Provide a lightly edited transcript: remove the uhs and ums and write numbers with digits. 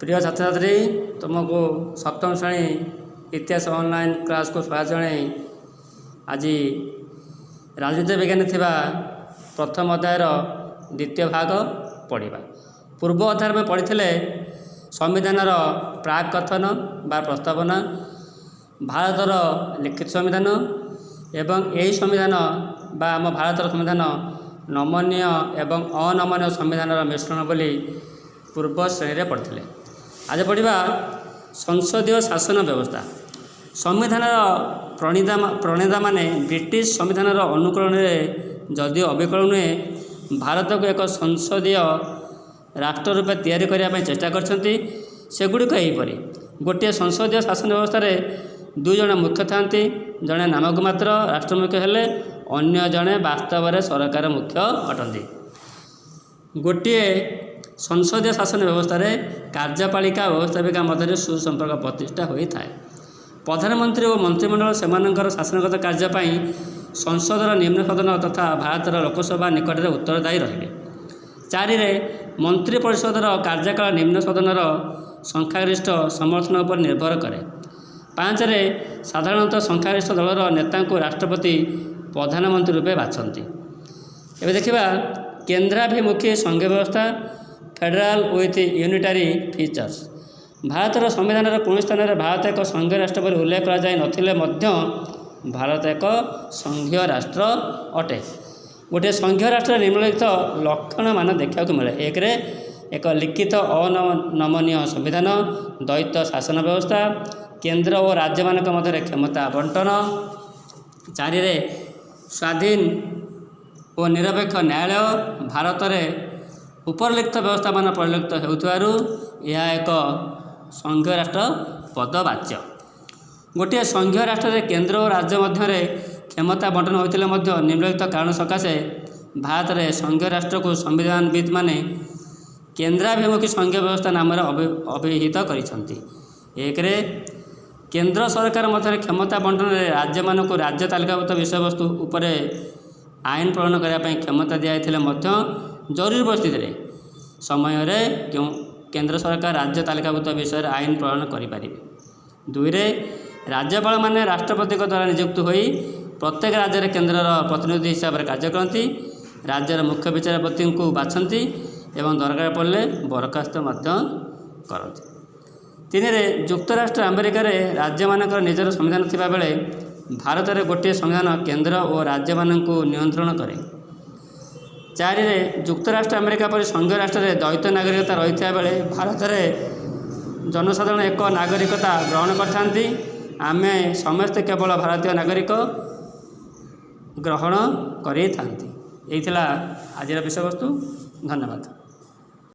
प्रिय छात्र छात्री तुमको सप्तम श्रेणी इतिहास ऑनलाइन क्लास को स्वागत जनाई। आज राजनीति विज्ञान थिबा प्रथम अध्यायर द्वितीय भाग पढ़ा। पूर्व अध्याय में पढ़ी संविधानर प्राक कथन बा प्रस्तावना, भारतर लिखित संविधान एवं यही संविधान बा आम भारतर संविधान नमनीय एवं अनमनीय संविधानर मिश्रण बोली पूर्व श्रेणी पढ़ी। आज पढ़ा संसदीय शासन व्यवस्था। संविधान प्रणेता माने ब्रिटिश संविधानर अनुकरण जदिव अविकल नुहे भारत को एक संसदीय राष्ट्र रूप तैयारी करने चेष्टा करछंती। सेगुड़िक एहीपरि गोटे संसदीय शासन व्यवस्था दुई जन मुख्य था, जड़े नामक मात्र राष्ट्र मुख्य हेले अन्य जड़े वास्तव में सरकार मुख्य अटंती। गोटे संसदीय शासन व्यवस्था कार्यपालिका व्यवस्थापिका मध्य सुसंपर्क प्रतिष्ठा होता है। प्रधानमंत्री और मंत्रिमंडल सेमानंकर शासनगत कार्यपाई संसदर निम्न सदन तथा भारतर लोकसभा निकट में उत्तरदायी रहे। 4 मंत्री परिषदर कार्यकाल निम्न सदनर संख्यागरिष्ठ समर्थन पर निर्भर करे। 5 साधारणतः संख्यागरिष्ठ दलर नेता को राष्ट्रपति प्रधानमंत्री रूपे बाछंती। एवं देखा केन्द्राभिमुखी संघ व्यवस्था फेडराल विथ यूनिटारी फीचर्स। भारतर संविधान कौन स्थान में भारत एक संघीय राष्ट्र पर उल्लेख कर भारत एक संघीय राष्ट्र अटे। गोटे संघीय राष्ट्र निम्नलिखित लक्षण मान देखा मिले। 1 एक लिखित अनमनीय संविधान, द्वैत शासन व्यवस्था, केंद्र और राज्य मान मध्य क्षमता आवंटन, 4 स्वाधीन और निरपेक्ष न्यायालय। भारत में उपरलिखित व्यवस्था मान परिलक्षित होउथिबारु यह एक संघीय राष्ट्र पदवाच्य। गोटे संघीय राष्ट्र में केंद्र और राज्य मध्य क्षमता बंटन होते निम्नलिखित कारण सकाशे भारत में संघीय राष्ट्र को संविधानविद माने केन्द्राभिमुखी संघीय व्यवस्था नाम अभिहित करिसेंती। 1 केंद्र सरकार मध्य क्षमता बंटन राज्य मान को राज्य तालिकाभुक्त विषय वस्तु उपर आईन प्रणयन करने क्षमता दिखाई। जरूरी परिस्थिति समय केंद्र सरकार राज्य तालिकाभुक्त विषय आईन प्रणयन करें। 2 राज्यपाल माने राष्ट्रपति द्वारा नियुक्त होई प्रत्येक राज्य केंद्र प्रतिनिधि हिसाब से कार्य करती। राज्यर मुख्य विचारपति को बाछंती एवं दरकार पड़े बरखास्त करती। 3 युक्तराष्ट्र अमेरिकार राज्य मानकर निजर संविधान थिबा बेले भारत में गोटे संविधान केंद्र और राज्य मान को नियंत्रण करे। 4 युक्तराष्ट्र अमेरिका पर संघीय राष्ट्र में द्वैत नागरिकता रही बेले भारत में जनसाधारण एक नागरिकता ग्रहण करथांती। आमे समस्ते केवल भारतीय नागरिक ग्रहण करें। यही आज विषय वस्तु। धन्यवाद।